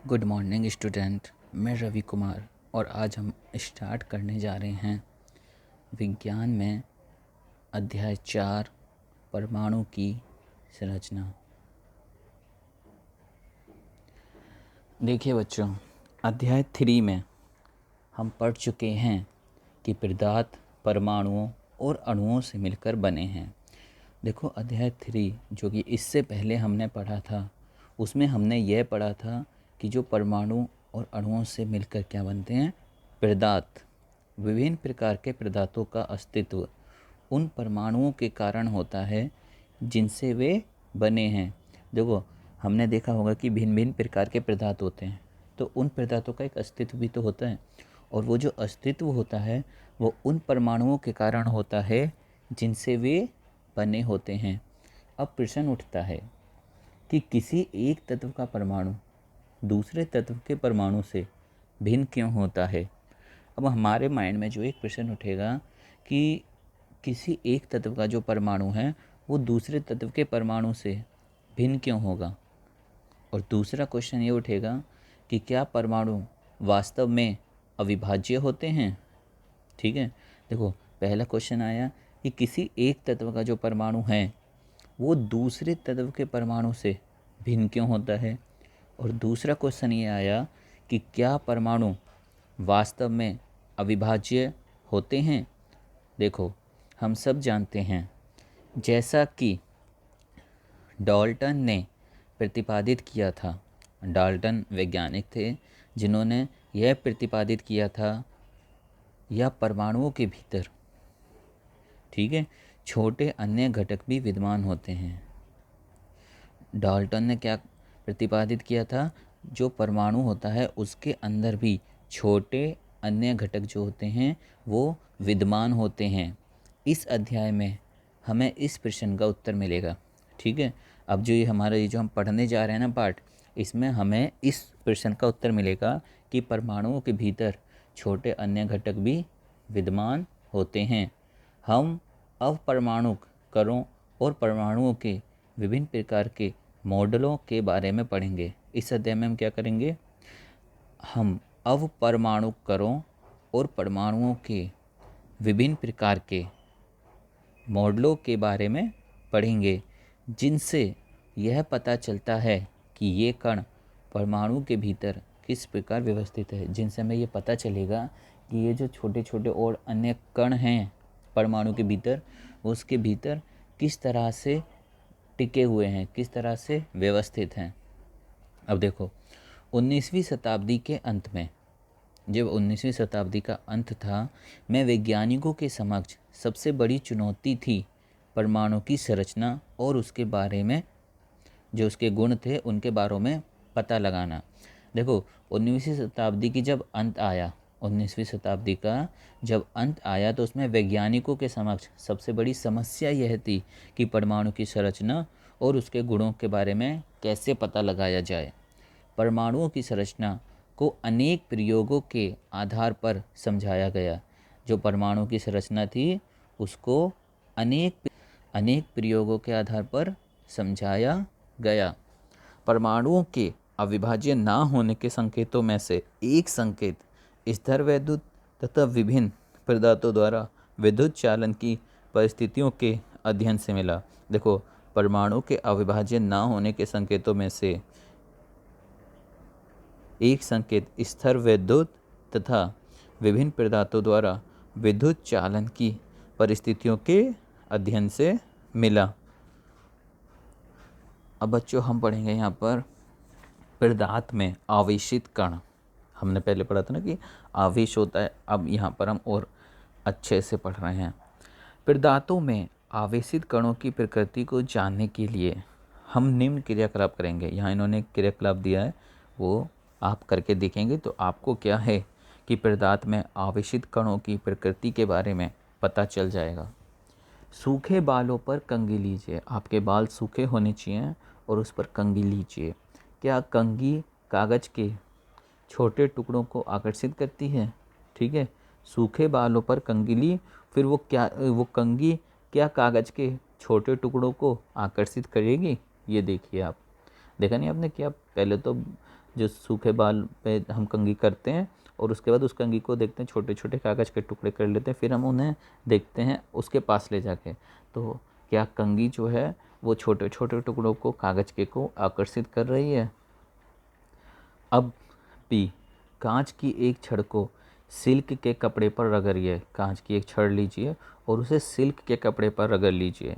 Good morning student. मैं रवि कुमार और आज हम स्टार्ट करने जा रहे हैं विज्ञान में अध्याय 4 परमाणु की संरचना। देखिए बच्चों, अध्याय 3 में हम पढ़ चुके हैं कि पदार्थ परमाणुओं और अणुओं से मिलकर बने हैं। देखो, अध्याय 3 जो कि इससे पहले हमने पढ़ा था, उसमें हमने यह पढ़ा था कि जो परमाणु और अणुओं से मिलकर क्या बनते हैं, पदार्थ। विभिन्न प्रकार के पदार्थों का अस्तित्व उन परमाणुओं के कारण होता है जिनसे वे बने हैं। देखो, हमने देखा होगा कि भिन्न भिन्न प्रकार के पदार्थ होते हैं, तो उन पदार्थों का एक अस्तित्व भी तो होता है, और वो जो अस्तित्व होता है वो उन परमाणुओं के कारण होता है जिनसे वे बने होते हैं। अब प्रश्न उठता है कि किसी एक तत्व का परमाणु दूसरे तत्व के परमाणु से भिन्न क्यों होता है। अब हमारे माइंड में जो एक प्रश्न उठेगा कि किसी एक तत्व का जो परमाणु है वो दूसरे तत्व के परमाणु से भिन्न क्यों होगा, और दूसरा क्वेश्चन ये उठेगा कि क्या परमाणु वास्तव में अविभाज्य होते हैं। ठीक है, देखो, पहला क्वेश्चन आया कि किसी एक तत्व का जो परमाणु है वो दूसरे तत्व के परमाणु से भिन्न क्यों होता है, और दूसरा क्वेश्चन ये आया कि क्या परमाणु वास्तव में अविभाज्य होते हैं। देखो, हम सब जानते हैं, जैसा कि डाल्टन ने प्रतिपादित किया था। डाल्टन वैज्ञानिक थे जिन्होंने यह प्रतिपादित किया था या परमाणुओं के भीतर, ठीक है, छोटे अन्य घटक भी विद्यमान होते हैं। डाल्टन ने क्या प्रतिपादित किया था, जो परमाणु होता है उसके अंदर भी छोटे अन्य घटक जो होते हैं वो विद्यमान होते हैं। इस अध्याय में हमें इस प्रश्न का उत्तर मिलेगा। ठीक है, अब जो ये जो हम पढ़ने जा रहे हैं ना पाठ, इसमें हमें इस प्रश्न का उत्तर मिलेगा कि परमाणुओं के भीतर छोटे अन्य घटक भी विद्यमान होते हैं। हम अपरमाणुक कणों और परमाणुओं के विभिन्न प्रकार के मॉडलों के बारे में पढ़ेंगे। इस अध्याय में हम क्या करेंगे, हम अपरमाणुक कणों और परमाणुओं के विभिन्न प्रकार के मॉडलों के बारे में पढ़ेंगे, जिनसे यह पता चलता है कि ये कण परमाणु के भीतर किस प्रकार व्यवस्थित है। जिनसे हमें ये पता चलेगा कि ये जो छोटे छोटे और अन्य कण हैं परमाणु के भीतर, उसके भीतर किस तरह से टिके हुए हैं, किस तरह से व्यवस्थित हैं। अब देखो, 19वीं शताब्दी के अंत में, जब 19वीं शताब्दी का अंत था, में वैज्ञानिकों के समक्ष सबसे बड़ी चुनौती थी परमाणु की संरचना और उसके बारे में, जो उसके गुण थे उनके बारे में पता लगाना। देखो, 19वीं शताब्दी की जब अंत आया, 19वीं शताब्दी का जब अंत आया तो उसमें वैज्ञानिकों के समक्ष सबसे बड़ी समस्या यह थी कि परमाणु की संरचना और उसके गुणों के बारे में कैसे पता लगाया जाए। परमाणुओं की संरचना को अनेक प्रयोगों के आधार पर समझाया गया। जो परमाणु की संरचना थी उसको अनेक प्रयोगों के आधार पर समझाया गया। परमाणुओं के अविभाज्य ना होने के संकेतों में से एक संकेत स्थिर वैद्युत तथा विभिन्न पदार्थों द्वारा विद्युत चालन की परिस्थितियों के अध्ययन से मिला। देखो, परमाणु के अविभाज्य ना होने के संकेतों में से एक संकेत स्थिर वैद्युत तथा विभिन्न पदार्थों द्वारा विद्युत चालन की परिस्थितियों के अध्ययन से मिला। अब बच्चों, हम पढ़ेंगे यहाँ पर पदार्थ में आवेशित कण। हमने पहले पढ़ा था ना कि आवेश होता है, अब यहाँ पर हम और अच्छे से पढ़ रहे हैं। पदार्थों में आवेशित कणों की प्रकृति को जानने के लिए हम निम्न क्रियाकलाप करेंगे। यहाँ इन्होंने क्रियाकलाप दिया है, वो आप करके देखेंगे तो आपको क्या है कि पदार्थ में आवेशित कणों की प्रकृति के बारे में पता चल जाएगा। सूखे बालों पर कंघी लीजिए। आपके बाल सूखे होने चाहिए और उस पर कंघी लीजिए। क्या कंघी कागज़ के छोटे टुकड़ों को आकर्षित करती है? ठीक है, सूखे बालों पर कंघी ली, फिर वो कंघी क्या कागज़ के छोटे टुकड़ों को आकर्षित करेगी? ये देखिए, आप देखा नहीं आपने, क्या पहले तो जो सूखे बाल पे हम कंघी करते हैं और उसके बाद उस कंघी को देखते हैं छोटे छोटे कागज़ के टुकड़े कर लेते हैं, फिर हम उन्हें देखते हैं उसके पास ले जाके, तो क्या कंघी जो है वो छोटे छोटे टुकड़ों को कागज़ के को आकर्षित कर रही है। अब पी, कांच की एक छड़ को सिल्क के कपड़े पर रगड़िए। कांच की एक छड़ लीजिए और उसे सिल्क के कपड़े पर रगड़ लीजिए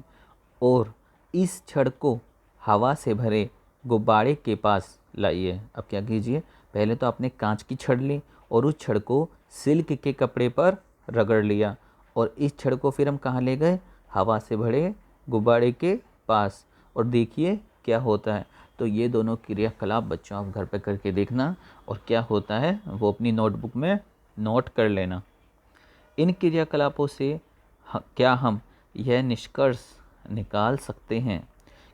और इस छड़ को हवा से भरे गुब्बारे के पास लाइए। अब क्या कीजिए, पहले तो आपने कांच की छड़ ली और उस छड़ को सिल्क के कपड़े पर रगड़ लिया और इस छड़ को फिर हम कहाँ ले गए, हवा से भरे गुब्बारे के पास, और देखिए क्या होता है। तो ये दोनों क्रियाकलाप बच्चों आप घर पे करके देखना और क्या होता है वो अपनी नोटबुक में नोट कर लेना। इन क्रियाकलापों से क्या हम यह निष्कर्ष निकाल सकते हैं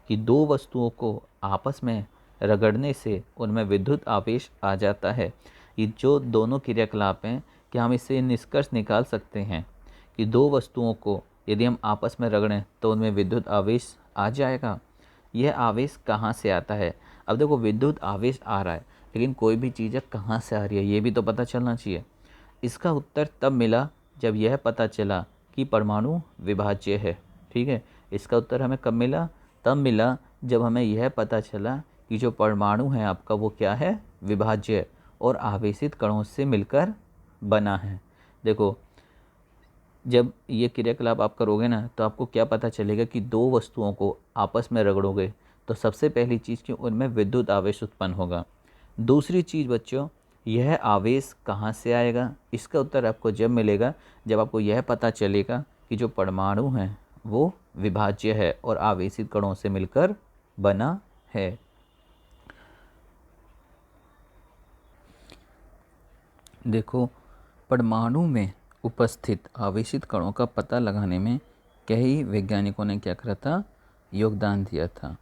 कि दो वस्तुओं को आपस में रगड़ने से उनमें विद्युत आवेश आ जाता है। ये जो दोनों क्रियाकलाप हैं, क्या हम इससे निष्कर्ष निकाल सकते हैं कि दो वस्तुओं को यदि हम आपस में रगड़ें तो उनमें विद्युत आवेश आ जाएगा। यह आवेश कहाँ से आता है। अब देखो विद्युत आवेश आ रहा है, लेकिन कोई भी चीज़ कहाँ से आ रही है ये भी तो पता चलना चाहिए। इसका उत्तर तब मिला जब यह पता चला कि परमाणु विभाज्य है। ठीक है, इसका उत्तर हमें कब मिला, तब मिला जब हमें यह पता चला कि जो परमाणु है आपका वो क्या है, विभाज्य और आवेशित कणों से मिलकर बना है। देखो जब ये क्रियाकलाप आप करोगे ना तो आपको क्या पता चलेगा कि दो वस्तुओं को आपस में रगड़ोगे तो सबसे पहली चीज़ कि उनमें विद्युत आवेश उत्पन्न होगा। दूसरी चीज़ बच्चों, यह आवेश कहाँ से आएगा, इसका उत्तर आपको जब मिलेगा जब आपको यह पता चलेगा कि जो परमाणु है वो विभाज्य है और आवेशित कणों से मिलकर बना है। देखो परमाणु में उपस्थित आवेशित कणों का पता लगाने में कई वैज्ञानिकों ने क्या करा था, योगदान दिया था।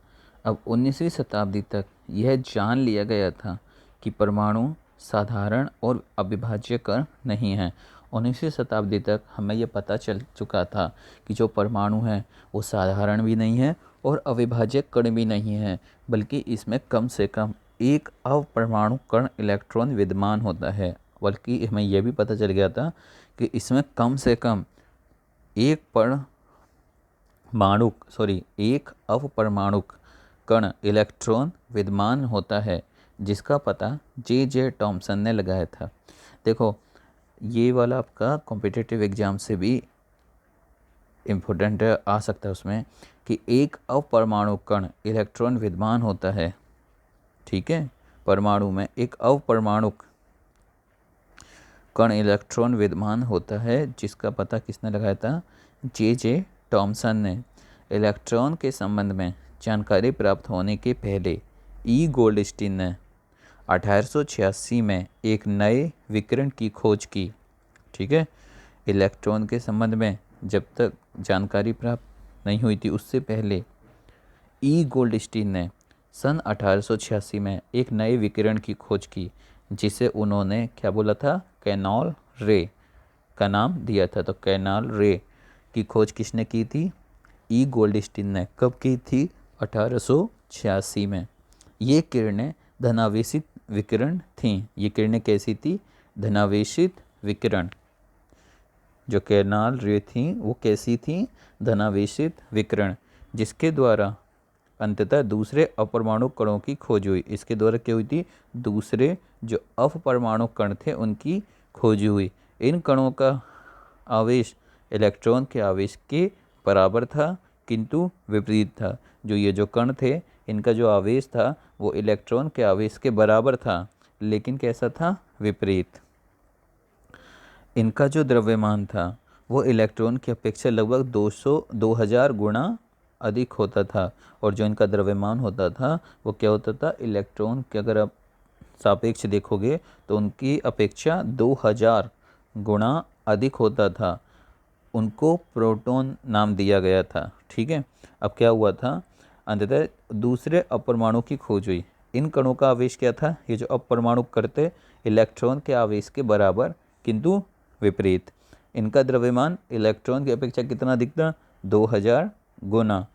अब 19वीं शताब्दी तक यह जान लिया गया था कि परमाणु साधारण और अविभाज्य कण नहीं हैं। 19वीं शताब्दी तक हमें यह पता चल चुका था कि जो परमाणु है वो साधारण भी नहीं है और अविभाज्य कण भी नहीं है, बल्कि इसमें कम से कम एक अपरमाणु कण इलेक्ट्रॉन विद्यमान होता है। बल्कि हमें यह भी पता चल गया था कि इसमें कम से कम एक अपरमाणुक कण इलेक्ट्रॉन विद्यमान होता है, जिसका पता जे टॉमसन ने लगाया था। देखो ये वाला आपका कॉम्पिटिटिव एग्जाम से भी इम्पोर्टेंट आ सकता है उसमें कि एक अपरमाणु कण इलेक्ट्रॉन विद्यमान होता है। ठीक है, परमाणु में एक अपरमाणुक कण इलेक्ट्रॉन विद्यमान होता है, जिसका पता किसने लगाया था, जे टॉमसन ने। इलेक्ट्रॉन के संबंध में जानकारी प्राप्त होने के पहले ई गोल्डस्टीन ने 1886 में एक नए विकिरण की खोज की। ठीक है, इलेक्ट्रॉन के संबंध में जब तक जानकारी प्राप्त नहीं हुई थी उससे पहले ई गोल्डस्टीन ने सन 1886 में एक नए विकिरण की खोज की, जिसे उन्होंने क्या बोला था, कैनॉल रे का नाम दिया था। तो कैनॉल रे की खोज किसने की थी, ई गोल्डस्टीन ने। कब की थी, 1886 में। ये किरणें धनावेशित विकिरण थीं। ये किरणें कैसी थी, धनावेशित विकिरण। जो कैनॉल रे थी वो कैसी थी, धनावेशित विकिरण, जिसके द्वारा अंततः दूसरे अपरमाणु कणों की खोज हुई। इसके द्वारा क्या हुई थी, दूसरे जो अपरमाणु कण थे उनकी खोज हुई। इन कणों का आवेश इलेक्ट्रॉन के आवेश के बराबर था, किंतु विपरीत था। जो ये जो कण थे इनका जो आवेश था वो इलेक्ट्रॉन के आवेश के बराबर था, लेकिन कैसा था, विपरीत। इनका जो द्रव्यमान था वो इलेक्ट्रॉन की अपेक्षा लगभग 2000 गुणा अधिक होता था, और जो इनका द्रव्यमान होता था वो क्या होता था, इलेक्ट्रॉन के अगर आप सापेक्ष देखोगे तो उनकी अपेक्षा 2000 गुणा अधिक होता था। उनको प्रोटॉन नाम दिया गया था। ठीक है, अब क्या हुआ था, अंततः दूसरे अपरमाणु की खोज हुई। इन कणों का आवेश क्या था, ये जो अपरमाणु करते इलेक्ट्रॉन के आवेश के बराबर किंतु विपरीत। इनका द्रव्यमान इलेक्ट्रॉन की अपेक्षा कितना अधिक था, 2000 गुना।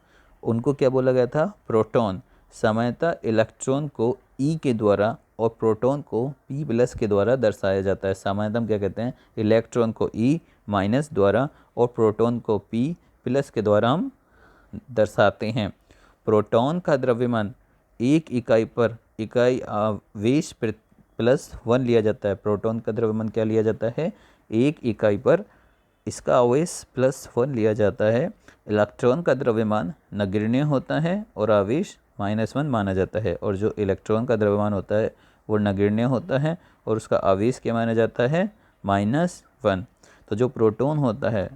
उनको क्या बोला गया था, प्रोटॉन। सामान्यतः इलेक्ट्रॉन को ई के द्वारा और प्रोटॉन को P प्लस के द्वारा दर्शाया जाता है। सामान्यतः हम क्या कहते हैं, इलेक्ट्रॉन को E माइनस द्वारा और प्रोटॉन को P प्लस के द्वारा हम दर्शाते हैं। प्रोटॉन का द्रव्यमान एक इकाई पर इकाई आवेश प्लस 1 लिया जाता है। प्रोटॉन का द्रव्यमान क्या लिया जाता है, एक इकाई पर इसका आवेश प्लस 1 लिया जाता है। इलेक्ट्रॉन का द्रव्यमान नगण्य होता है और आवेश -1 माना जाता है। और जो इलेक्ट्रॉन का द्रव्यमान होता है वो नगण्य होता है और उसका आवेश क्या माना जाता है, -1। तो जो प्रोटॉन होता है,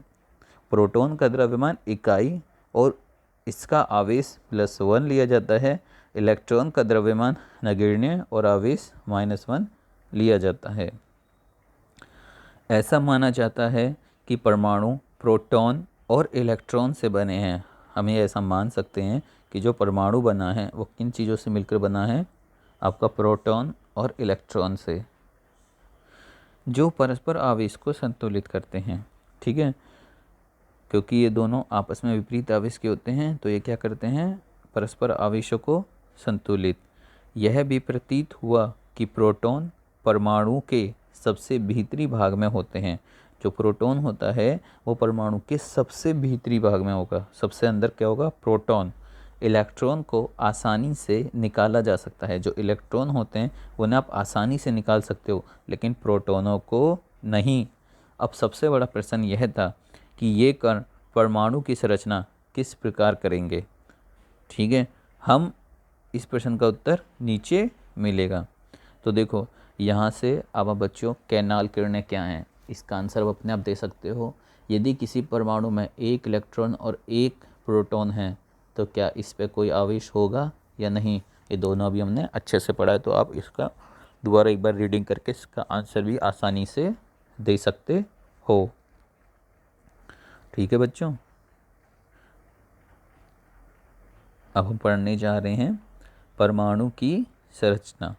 प्रोटॉन का द्रव्यमान इकाई और इसका आवेश +1 लिया जाता है। इलेक्ट्रॉन का द्रव्यमान नगण्य और आवेश -1 लिया जाता है। ऐसा माना जाता है कि परमाणु प्रोटॉन और इलेक्ट्रॉन से बने हैं। हमें ऐसा मान सकते हैं कि जो परमाणु बना है वो किन चीज़ों से मिलकर बना है, आपका प्रोटॉन और इलेक्ट्रॉन से, जो परस्पर आवेश को संतुलित करते हैं। ठीक है, क्योंकि ये दोनों आपस में विपरीत आवेश के होते हैं तो ये क्या करते हैं, परस्पर आवेशों को संतुलित। यह भी प्रतीत हुआ कि प्रोटॉन परमाणु के सबसे भीतरी भाग में होते हैं। जो प्रोटॉन होता है वो परमाणु के सबसे भीतरी भाग में होगा। सबसे अंदर क्या होगा, प्रोटॉन। इलेक्ट्रॉन को आसानी से निकाला जा सकता है। जो इलेक्ट्रॉन होते हैं उन्हें आप आसानी से निकाल सकते हो, लेकिन प्रोटॉनों को नहीं। अब सबसे बड़ा प्रश्न यह था कि ये कण परमाणु की संरचना किस प्रकार करेंगे। ठीक है, हम इस प्रश्न का उत्तर नीचे मिलेगा। तो देखो यहाँ से अब बच्चों कैनाल किरणें क्या हैं, इसका आंसर आप अपने आप दे सकते हो। यदि किसी परमाणु में एक इलेक्ट्रॉन और एक प्रोटॉन है तो क्या इस पे कोई आवेश होगा या नहीं, ये दोनों अभी हमने अच्छे से पढ़ा है। तो आप इसका दोबारा एक बार रीडिंग करके इसका आंसर भी आसानी से दे सकते हो। ठीक है बच्चों, अब हम पढ़ने जा रहे हैं परमाणु की संरचना।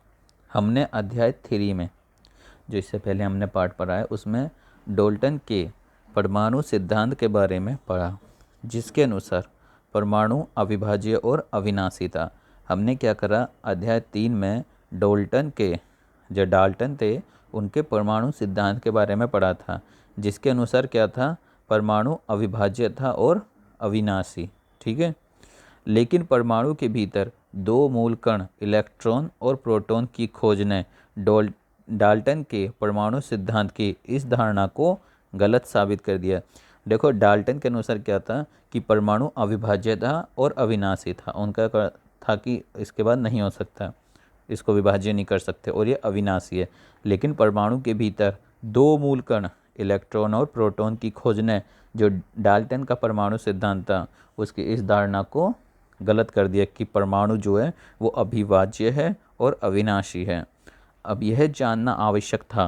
हमने अध्याय 3 में, जो इससे पहले हमने पाठ पढ़ा है, उसमें डाल्टन के परमाणु सिद्धांत के बारे में पढ़ा, जिसके अनुसार परमाणु अविभाज्य और अविनाशी था। हमने क्या करा, अध्याय 3 में डाल्टन के, जो डाल्टन थे उनके परमाणु सिद्धांत के बारे में पढ़ा था, जिसके अनुसार क्या था, परमाणु अविभाज्य था और अविनाशी। ठीक है, लेकिन परमाणु के भीतर दो मूल कण इलेक्ट्रॉन और प्रोटॉन की खोज ने डाल्टन के परमाणु सिद्धांत की इस धारणा को गलत साबित कर दिया। देखो डाल्टन के अनुसार क्या था कि परमाणु अविभाज्य था और अविनाशी था। उनका था कि इसके बाद नहीं हो सकता, इसको विभाज्य नहीं कर सकते और ये अविनाशी है। लेकिन परमाणु के भीतर दो मूल कण इलेक्ट्रॉन और प्रोटॉन की खोज ने, जो डाल्टन का परमाणु सिद्धांत था, उसकी इस धारणा को गलत कर दिया कि परमाणु जो है वो अविभाज्य है और अविनाशी है। अब यह जानना आवश्यक था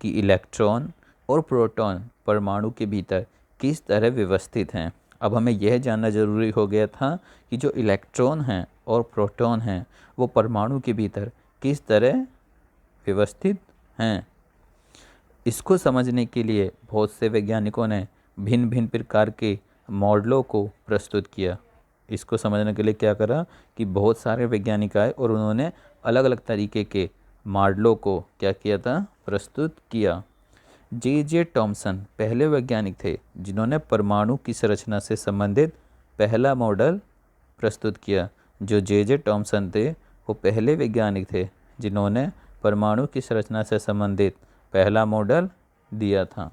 कि इलेक्ट्रॉन और प्रोटॉन परमाणु के भीतर किस तरह व्यवस्थित हैं। अब हमें यह जानना जरूरी हो गया था कि जो इलेक्ट्रॉन हैं और प्रोटॉन हैं वो परमाणु के भीतर किस तरह व्यवस्थित हैं। इसको समझने के लिए बहुत से वैज्ञानिकों ने भिन्न भिन्न प्रकार के मॉडलों को प्रस्तुत किया। इसको समझने के लिए क्या करा कि बहुत सारे वैज्ञानिक आए और उन्होंने अलग अलग तरीके के मॉडलों को क्या किया था, प्रस्तुत किया। जे टॉमसन पहले वैज्ञानिक थे जिन्होंने परमाणु की संरचना से संबंधित पहला मॉडल प्रस्तुत किया। जो जे टॉमसन थे वो पहले वैज्ञानिक थे जिन्होंने परमाणु की संरचना से संबंधित पहला मॉडल दिया था।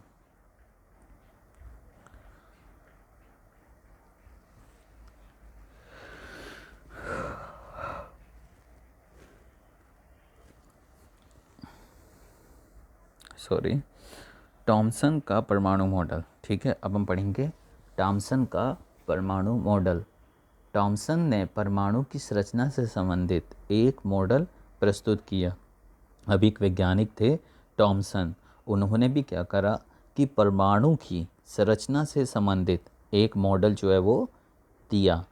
टॉमसन का परमाणु मॉडल। ठीक है, अब हम पढ़ेंगे टॉमसन का परमाणु मॉडल। टॉमसन ने परमाणु की संरचना से संबंधित एक मॉडल प्रस्तुत किया। अब एक वैज्ञानिक थे टॉमसन, उन्होंने भी क्या करा कि परमाणु की संरचना से संबंधित एक मॉडल जो है वो दिया,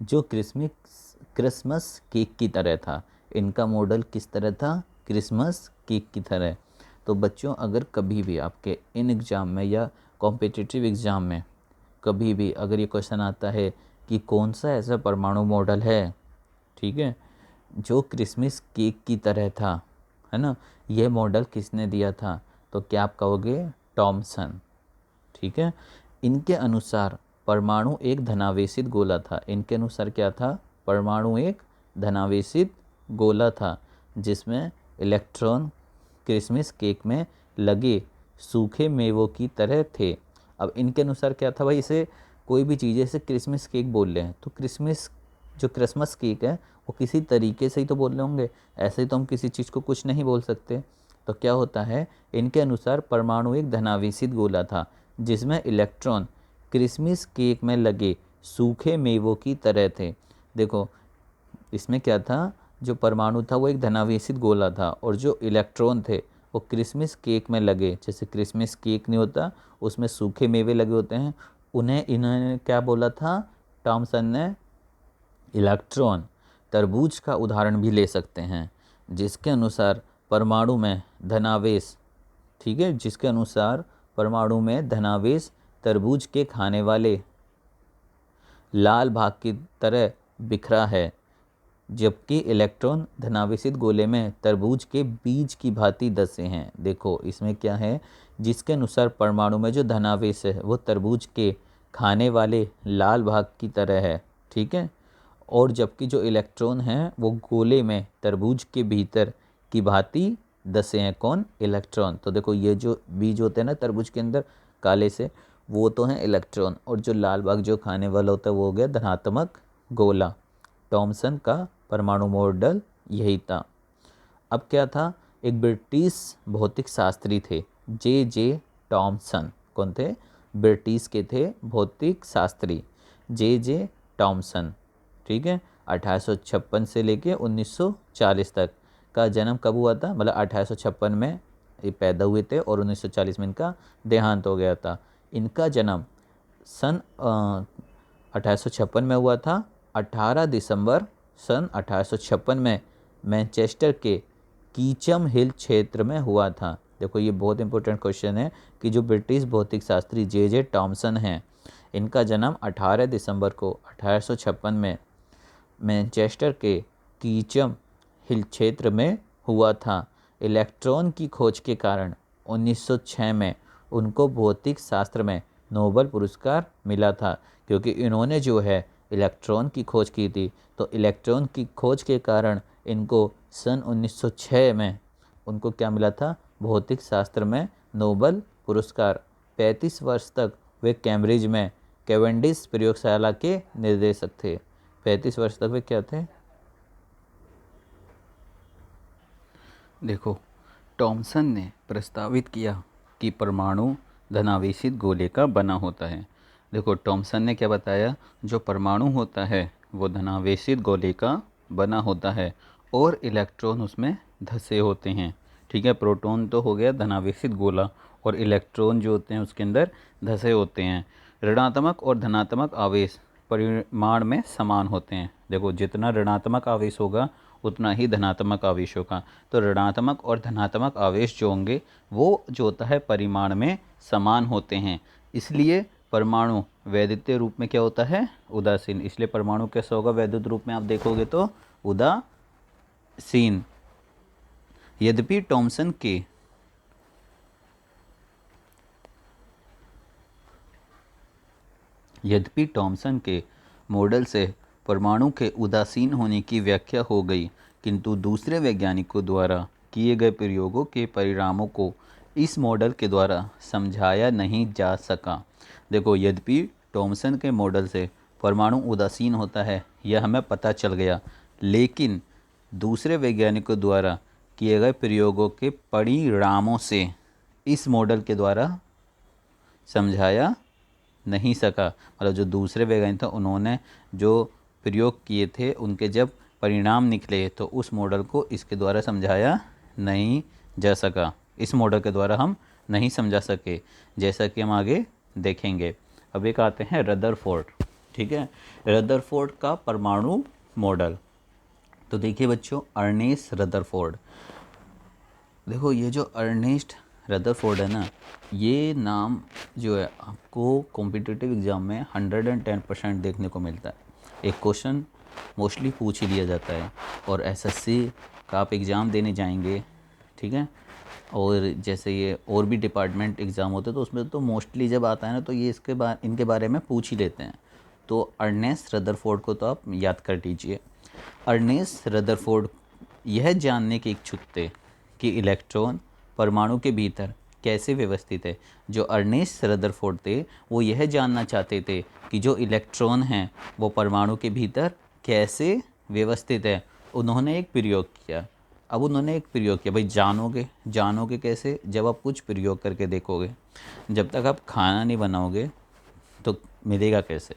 जो क्रिसमस केक की तरह था। इनका मॉडल किस तरह था, क्रिसमस केक की तरह। तो बच्चों अगर कभी भी आपके इन एग्ज़ाम में या कॉम्पिटिटिव एग्ज़ाम में कभी भी अगर ये क्वेश्चन आता है कि कौन सा ऐसा परमाणु मॉडल है, ठीक है, जो क्रिसमस केक की तरह था, है ना। ये मॉडल किसने दिया था, तो क्या आप कहोगे, टॉमसन। ठीक है। इनके अनुसार परमाणु एक धनावेशित गोला था। इनके अनुसार क्या था, परमाणु एक धनावेशित गोला था जिसमें इलेक्ट्रॉन क्रिसमस केक में लगे सूखे मेवों की तरह थे। अब इनके अनुसार क्या था भाई, इसे कोई भी चीज़ जैसे क्रिसमस केक बोल रहे हैं तो क्रिसमस केक है वो किसी तरीके से ही तो बोल रहे होंगे, ऐसे ही तो हम किसी चीज़ को कुछ नहीं बोल सकते। तो क्या होता है, इनके अनुसार परमाणु एक धनावेशित गोला था जिसमें इलेक्ट्रॉन क्रिसमस केक में लगे सूखे मेवों की तरह थे। देखो इसमें क्या था, जो परमाणु था वो एक धनावेशित गोला था और जो इलेक्ट्रॉन थे वो क्रिसमस केक में लगे, जैसे क्रिसमस केक नहीं होता उसमें सूखे मेवे लगे होते हैं, उन्हें इन्होंने क्या बोला था, टॉमसन ने इलेक्ट्रॉन। तरबूज का उदाहरण भी ले सकते हैं जिसके अनुसार परमाणु में धनावेश, ठीक है, जिसके अनुसार परमाणु में धनावेश तरबूज के खाने वाले लाल भाग की तरह बिखरा है, जबकि इलेक्ट्रॉन धनावेशित गोले में तरबूज के बीज की भांति धसे हैं। देखो इसमें क्या है, जिसके अनुसार परमाणु में जो धनावेश है वो तरबूज के खाने वाले लाल भाग की तरह है, ठीक है, और जबकि जो इलेक्ट्रॉन हैं वो गोले में तरबूज के भीतर की भांति धसे हैं। कौन, इलेक्ट्रॉन। तो देखो ये जो बीज होते हैं ना तरबूज के अंदर काले से, वो तो हैं इलेक्ट्रॉन, और जो लाल भाग जो खाने वाला होता है वो हो गया धनात्मक गोला। टॉमसन का परमाणु मॉडल यही था। अब क्या था, एक ब्रिटिश भौतिक शास्त्री थे जे टॉमसन। कौन थे, ब्रिटिश के थे भौतिक शास्त्री जे टॉमसन, ठीक है। 1856 से लेके 1940 तक का जन्म कब हुआ था, मतलब 1856 में ये पैदा हुए थे और 1940 में इनका देहांत हो गया था। इनका जन्म सन 1856 में हुआ था। 18 दिसंबर सन 1856 में मैनचेस्टर के कीचम हिल क्षेत्र में हुआ था। देखो ये बहुत इंपॉर्टेंट क्वेश्चन है कि जो ब्रिटिश भौतिक शास्त्री जे टॉमसन हैं, इनका जन्म 18 दिसंबर को 1856 में मैनचेस्टर के कीचम हिल क्षेत्र में हुआ था। इलेक्ट्रॉन की खोज के कारण 1906 में उनको भौतिक शास्त्र में नोबेल पुरस्कार मिला था, क्योंकि इन्होंने जो है इलेक्ट्रॉन की खोज की थी। तो इलेक्ट्रॉन की खोज के कारण इनको सन 1906 में उनको क्या मिला था, भौतिक शास्त्र में नोबेल पुरस्कार। 35 वर्ष तक वे कैम्ब्रिज में कैवेंडिश प्रयोगशाला के निर्देशक थे। 35 वर्ष तक वे क्या थे। देखो टॉमसन ने प्रस्तावित किया कि परमाणु धनावेशित गोले का बना होता है। देखो टॉमसन ने क्या बताया, जो परमाणु होता है वो धनावेशित गोले का बना होता है और इलेक्ट्रॉन उसमें धसे होते हैं, ठीक है। प्रोटॉन तो हो गया धनावेशित गोला और इलेक्ट्रॉन जो होते हैं उसके अंदर धसे होते हैं। ऋणात्मक और धनात्मक आवेश परिमाण में समान होते हैं। देखो जितना ऋणात्मक आवेश होगा उतना ही धनात्मक आवेश होगा। तो ऋणात्मक और धनात्मक आवेश जो होंगे वो जो होता है परिमाण में समान होते हैं, इसलिए परमाणु वैद्युतीय रूप में क्या होता है, उदासीन। इसलिए परमाणु कैसा होगा वैद्युत रूप में, आप देखोगे तो उदासीन। यद्यपि टॉमसन के मॉडल से परमाणु के उदासीन होने की व्याख्या हो गई, किंतु दूसरे वैज्ञानिकों द्वारा किए गए प्रयोगों के परिणामों को इस मॉडल के द्वारा समझाया नहीं जा सका। देखो यद्यपि टॉमसन के मॉडल से परमाणु उदासीन होता है यह हमें पता चल गया, लेकिन दूसरे वैज्ञानिकों द्वारा किए गए प्रयोगों के परिणामों से इस मॉडल के द्वारा समझाया नहीं सका। मतलब जो दूसरे वैज्ञानिक थे उन्होंने जो प्रयोग किए थे उनके जब परिणाम निकले तो उस मॉडल को इसके द्वारा समझाया नहीं जा सका, इस मॉडल के द्वारा हम नहीं समझा सके, जैसा कि हम आगे देखेंगे। अब एक आते हैं रदरफोर्ड, ठीक है। रदरफोर्ड का परमाणु मॉडल। तो देखिए बच्चों, अर्नेस्ट रदरफोर्ड। देखो ये जो अर्नेस्ट रदरफोर्ड है ना, ये नाम जो है आपको कॉम्पिटिटिव एग्ज़ाम में 110% देखने को मिलता है। एक क्वेश्चन मोस्टली पूछ ही लिया जाता है, और एसएससी का आप एग्ज़ाम देने जाएंगे ठीक है। और जैसे ये और भी डिपार्टमेंट एग्ज़ाम होते हैं तो उसमें तो मोस्टली जब आता है ना तो ये इनके बारे में पूछ ही लेते हैं। तो अर्नेस्ट रदरफोर्ड को तो आप याद कर लीजिए। अर्नेस्ट रदरफोर्ड यह जानने के इच्छुक थे कि इलेक्ट्रॉन परमाणु के भीतर कैसे व्यवस्थित है। जो अर्नेस्ट रदरफोर्ड थे वो यह जानना चाहते थे कि जो इलेक्ट्रॉन हैं वो परमाणु के भीतर कैसे व्यवस्थित है। उन्होंने एक प्रयोग किया। अब उन्होंने एक प्रयोग किया, भाई जानोगे कैसे, जब आप कुछ प्रयोग करके देखोगे। जब तक आप खाना नहीं बनाओगे तो मिलेगा कैसे,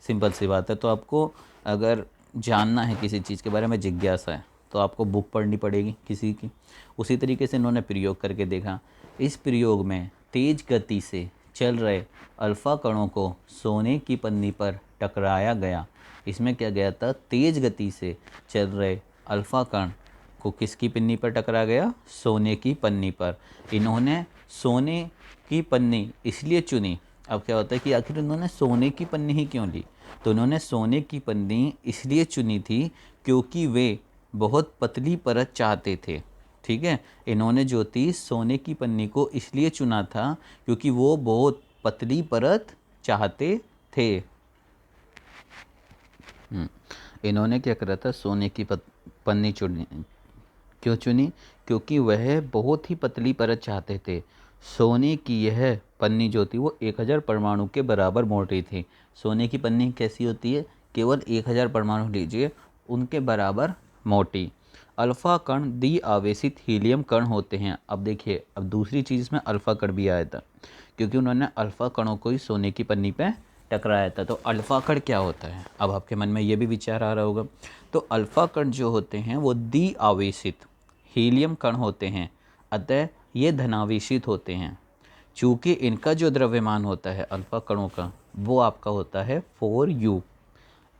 सिंपल सी बात है। तो आपको अगर जानना है किसी चीज़ के बारे में, जिज्ञासा है, तो आपको बुक पढ़नी पड़ेगी किसी की। उसी तरीके से इन्होंने प्रयोग करके देखा। इस प्रयोग में तेज गति से चल रहे अल्फ़ा कणों को सोने की पन्नी पर टकराया गया। इसमें क्या गया था, तेज गति से चल रहे अल्फ़ा कण को किसकी पन्नी पर टकरा गया, सोने की पन्नी पर। इन्होंने सोने की पन्नी इसलिए चुनी। अब क्या होता है कि आखिर इन्होंने सोने की पन्नी ही क्यों ली, तो इन्होंने सोने की पन्नी इसलिए चुनी थी क्योंकि वे बहुत पतली परत चाहते थे। ठीक है, इन्होंने जो थी सोने की पन्नी को इसलिए चुना था क्योंकि वो बहुत पतली परत चाहते थे। इन्होंने क्या करा था, सोने की पन्नी चुनी। क्यों चुनी, क्योंकि वह बहुत ही पतली परत चाहते थे। सोने की यह पन्नी जो थी वो 1000 परमाणु के बराबर मोटी थी। सोने की पन्नी कैसी होती है, केवल 1000 परमाणु लीजिए, उनके बराबर मोटी। अल्फ़ा कण द्वि आवेशित हीलियम कण होते हैं। अब देखिए, अब दूसरी चीज़ में अल्फ़ा कण भी आया था क्योंकि उन्होंने अल्फ़ा कणों को ही सोने की पन्नी पे टकराया था। तो अल्फ़ा कण क्या होता है, अब आपके मन में ये भी विचार आ रहा होगा। तो अल्फ़ा कण जो होते हैं वो द्वि आवेशित हीलियम कण होते हैं, अतः ये धनावेशित होते हैं। चूँकि इनका जो द्रव्यमान होता है अल्फ़ा कणों का, वो आपका होता है 4u,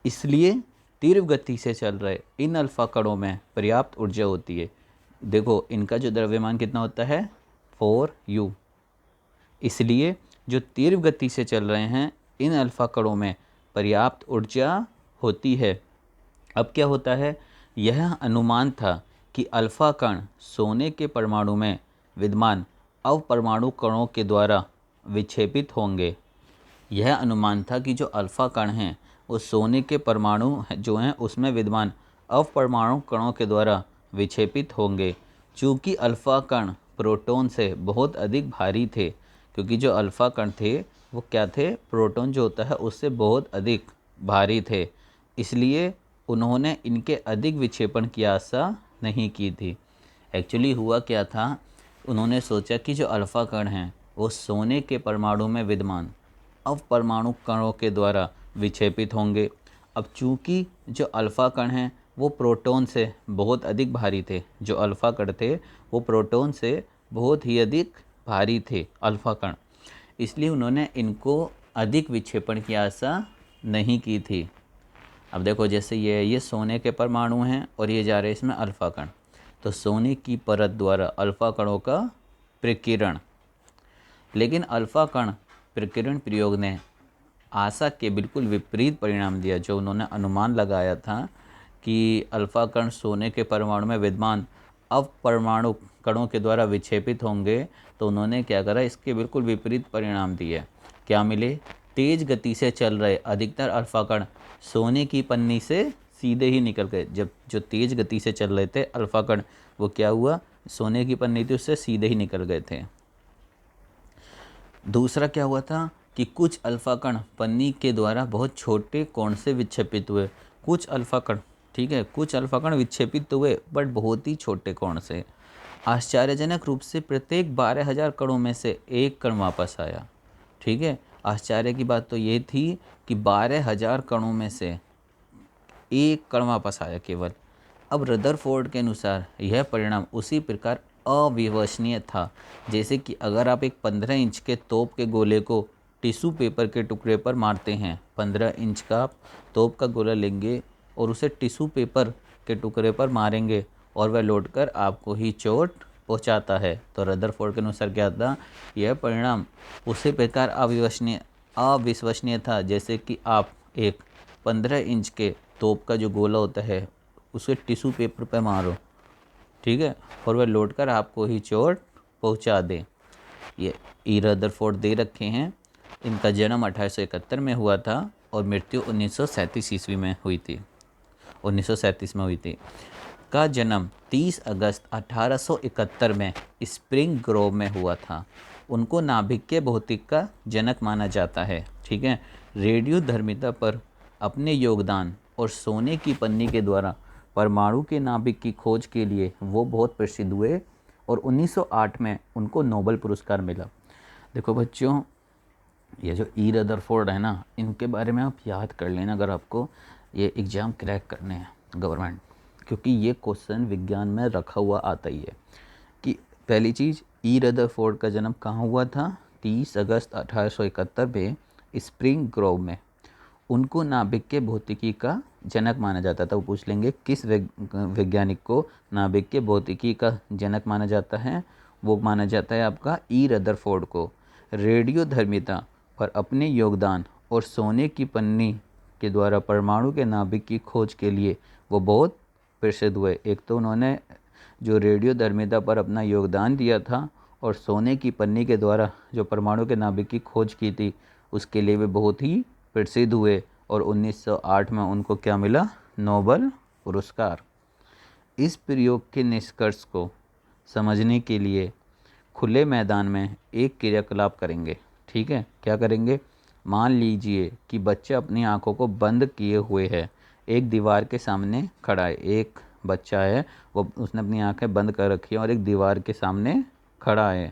इसलिए तीव्र गति से चल रहे इन अल्फ़ा कणों में पर्याप्त ऊर्जा होती है। देखो, इनका जो द्रव्यमान कितना होता है, 4u, इसलिए जो तीव्र गति से चल रहे हैं इन अल्फ़ा कणों में पर्याप्त ऊर्जा होती है। अब क्या होता है, यह अनुमान था कि अल्फ़ा कण सोने के परमाणु में विद्यमान अवपरमाणु कणों के द्वारा विक्षेपित होंगे। यह अनुमान था कि जो अल्फ़ा कण हैं वो सोने के परमाणु जो हैं उसमें विद्यमान अवपरमाणु कणों के द्वारा विक्षेपित होंगे। चूँकि अल्फ़ा कण प्रोटॉन से बहुत अधिक भारी थे, क्योंकि जो अल्फ़ा कण थे वो क्या थे, प्रोटॉन जो होता है उससे बहुत अधिक भारी थे, इसलिए उन्होंने इनके अधिक विक्षेपण की आशा नहीं की थी। एक्चुअली हुआ क्या था, उन्होंने सोचा कि जो अल्फ़ा कण हैं वो सोने के परमाणु में विद्यमान अवपरमाणु कणों के द्वारा विक्षेपित होंगे। अब चूँकि जो अल्फ़ा कण हैं वो प्रोटॉन से बहुत अधिक भारी थे, जो अल्फ़ा कण थे वो प्रोटॉन से बहुत ही अधिक भारी थे अल्फ़ा कण, इसलिए उन्होंने इनको अधिक विक्षेपण की आशा नहीं की थी। अब देखो, जैसे ये सोने के परमाणु हैं और ये जा रहे हैं इसमें अल्फ़ा कण, तो सोने की परत द्वारा अल्फ़ा कणों का प्रकीर्ण, लेकिन अल्फ़ा कण प्रकीर्ण प्रयोग ने आशा के बिल्कुल विपरीत परिणाम दिया। जो उन्होंने अनुमान लगाया था कि अल्फ़ा कण सोने के परमाणु में विद्यमान अवपरमाणु कणों के द्वारा विक्षेपित होंगे, तो उन्होंने क्या करा, इसके बिल्कुल विपरीत परिणाम दिए। क्या मिले, तेज गति से चल रहे अधिकतर अल्फ़ा कण सोने की पन्नी से सीधे ही निकल गए। जब जो तेज गति से चल रहे थे अल्फ़ा कण, वो क्या हुआ, सोने की पन्नी थी उससे सीधे ही निकल गए थे। दूसरा क्या हुआ था कि कुछ अल्फ़ा कण पन्नी के द्वारा बहुत छोटे कोण से विक्षेपित हुए। कुछ अल्फ़ा कण, ठीक है, कुछ अल्फ़ा कण विक्षेपित हुए बट बहुत ही छोटे कोण से। आश्चर्यजनक रूप से प्रत्येक 12,000 कणों में से एक कण वापस आया। ठीक है, आश्चर्य की बात तो ये थी कि 12,000 कणों में से एक कण वापस आया केवल। अब रदरफोर्ड के अनुसार यह परिणाम उसी प्रकार अविश्वसनीय था जैसे कि अगर आप एक 15 इंच के तोप के गोले को टिश्यू पेपर के टुकड़े पर मारते हैं। 15 इंच का आप तोप का गोला लेंगे और उसे टिश्यू पेपर के टुकड़े पर मारेंगे और वह लौटकर आपको ही चोट पहुंचाता है। तो रदरफोर्ड के अनुसार क्या था, यह परिणाम उसी प्रकार अविश्वसनीय था जैसे कि आप एक 15 इंच के तोप का जो गोला होता है उसे टिश्यू पेपर पर मारो ठीक है, और वह लौटकर आपको ही चोट पहुंचा दे। ये ई रदरफोर्ड दे रखे हैं। इनका जन्म 1871 में हुआ था और मृत्यु 1937 ईस्वी में हुई थी, 1937 में हुई थी। का जन्म 30 अगस्त 1871 में स्प्रिंग ग्रोव में हुआ था। उनको नाभिकीय भौतिक का जनक माना जाता है। ठीक है, रेडियोधर्मिता पर अपने योगदान और सोने की पन्नी के द्वारा परमाणु के नाभिक की खोज के लिए वो बहुत प्रसिद्ध हुए और 1908 में उनको नोबेल पुरस्कार मिला। देखो बच्चों, ये जो ई रदरफोर्ड है ना, इनके बारे में आप याद कर लेना अगर आपको ये एग्ज़ाम क्रैक करने हैं गवर्नमेंट, क्योंकि ये क्वेश्चन विज्ञान में रखा हुआ आता ही है। कि पहली चीज़, ई रदरफोर्ड का जन्म कहाँ हुआ था? 30 अगस्त 1871 में स्प्रिंग ग्रोव में। उनको नाभिकीय भौतिकी का जनक माना जाता था। वो पूछ लेंगे किस वैज्ञानिक को नाभिकीय भौतिकी का जनक माना जाता है? वो माना जाता है आपका ई रदरफोर्ड को। रेडियोधर्मिता पर अपने योगदान और सोने की पन्नी के द्वारा परमाणु के नाभिक की खोज के लिए वो बहुत प्रसिद्ध हुए। एक तो उन्होंने जो रेडियोधर्मिता पर अपना योगदान दिया था और सोने की पन्नी के द्वारा जो परमाणु के नाभिक की खोज की थी, उसके लिए वे बहुत ही प्रसिद्ध हुए और 1908 में उनको क्या मिला? नोबेल पुरस्कार। इस प्रयोग के निष्कर्ष को समझने के लिए खुले मैदान में एक क्रियाकलाप करेंगे। ठीक है, क्या करेंगे? मान लीजिए कि बच्चा अपनी आंखों को बंद किए हुए है, एक दीवार के सामने खड़ा है। एक बच्चा है, वो उसने अपनी आंखें बंद कर रखी है और एक दीवार के सामने खड़ा है।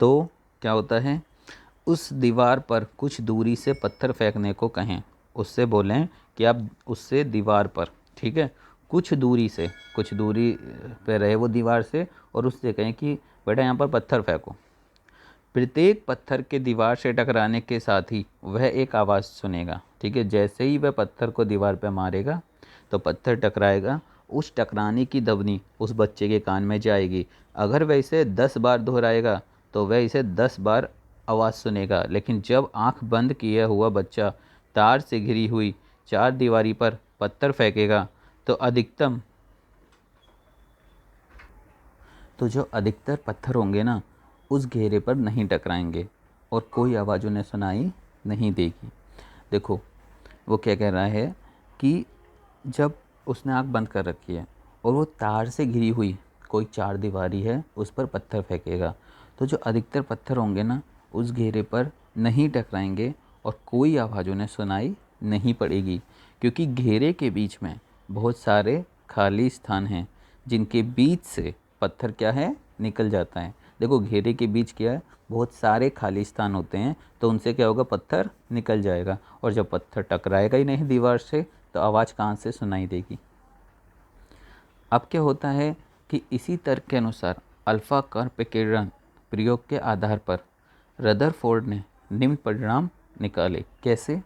तो क्या होता है? उस दीवार पर कुछ दूरी से पत्थर फेंकने को कहें। उससे बोलें कि आप उससे दीवार पर, ठीक है, कुछ दूरी पे रहे वो दीवार से, और उससे कहें कि बेटा यहाँ पर पत्थर फेंको। प्रत्येक पत्थर के दीवार से टकराने के साथ ही वह एक आवाज़ सुनेगा। ठीक है, जैसे ही वह पत्थर को दीवार पर मारेगा तो पत्थर टकराएगा। उस टकराने की ध्वनि उस बच्चे के कान में जाएगी। अगर वह इसे 10 बार दोहराएगा तो वह इसे 10 बार आवाज़ सुनेगा। लेकिन जब आंख बंद किया हुआ बच्चा तार से घिरी हुई चार दीवारी पर पत्थर फेंकेगा तो जो अधिकतर पत्थर होंगे ना, उस घेरे पर नहीं टकराएंगे और कोई आवाज़ उन्हें सुनाई नहीं देगी। देखो वो क्या कह रहा है कि जब उसने आँख बंद कर रखी है और वो तार से घिरी हुई कोई चार दीवारी है, उस पर पत्थर फेंकेगा, तो जो अधिकतर पत्थर होंगे ना, उस घेरे पर नहीं टकराएंगे और कोई आवाज़ उन्हें सुनाई नहीं पड़ेगी, क्योंकि घेरे के बीच में बहुत सारे खाली स्थान हैं जिनके बीच से पत्थर क्या है? निकल जाता है। देखो घेरे के बीच क्या है? बहुत सारे खाली स्थान होते हैं, तो उनसे क्या होगा? पत्थर निकल जाएगा। और जब पत्थर टकराएगा ही नहीं दीवार से, तो आवाज़ कहाँ से सुनाई देगी? अब क्या होता है कि इसी तर्क के अनुसार अल्फा कर्पकेरण प्रयोग के आधार पर रदरफोर्ड ने निम्न परिणाम निकाले। कैसे?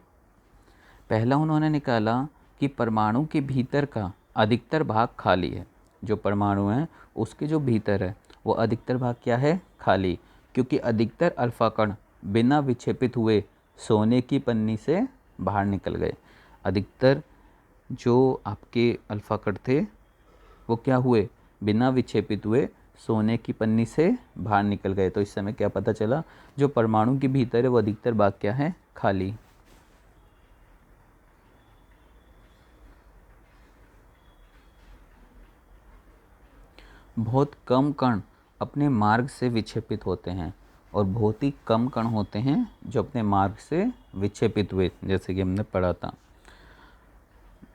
पहला उन्होंने निकाला कि परमाणु के भीतर का अधिकतर भाग खाली है। जो परमाणु है उसके जो भीतर है वो अधिकतर भाग क्या है? खाली, क्योंकि अधिकतर अल्फा कण बिना विक्षेपित हुए सोने की पन्नी से बाहर निकल गए। अधिकतर जो आपके अल्फा कण थे वो क्या हुए? बिना विक्षेपित हुए सोने की पन्नी से बाहर निकल गए। तो इस समय क्या पता चला? जो परमाणु के भीतर है वो अधिकतर भाग क्या है? खाली। बहुत कम कण अपने मार्ग से विक्षेपित होते हैं और बहुत ही कम कण होते हैं जो अपने मार्ग से विक्षेपित हुए, जैसे कि हमने पढ़ा था।